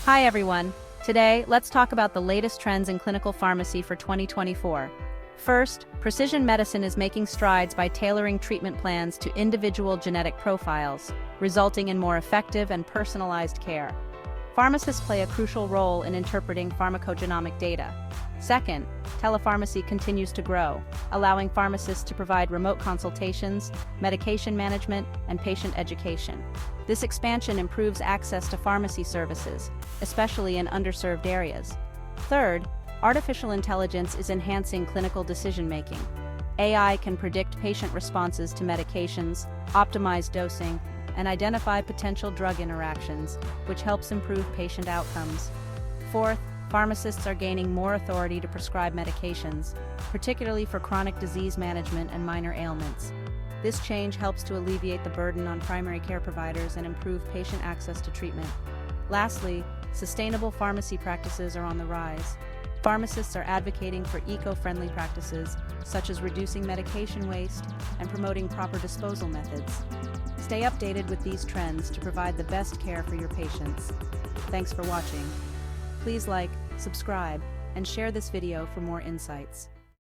Hi everyone. Today, let's talk about the latest trends in clinical pharmacy for 2024. First, precision medicine is making strides by tailoring treatment plans to individual genetic profiles, resulting in more effective and personalized care. Pharmacists play a crucial role in interpreting pharmacogenomic data. Second, telepharmacy continues to grow, allowing pharmacists to provide remote consultations, medication management, and patient education. This expansion improves access to pharmacy services, especially in underserved areas. Third, artificial intelligence is enhancing clinical decision-making. AI can predict patient responses to medications, optimize dosing, and identify potential drug interactions, which helps improve patient outcomes. Fourth, pharmacists are gaining more authority to prescribe medications, particularly for chronic disease management and minor ailments. This change helps to alleviate the burden on primary care providers and improve patient access to treatment. Lastly, sustainable pharmacy practices are on the rise. Pharmacists are advocating for eco-friendly practices, such as reducing medication waste and promoting proper disposal methods. Stay updated with these trends to provide the best care for your patients. Thanks for watching. Please like, subscribe, and share this video for more insights.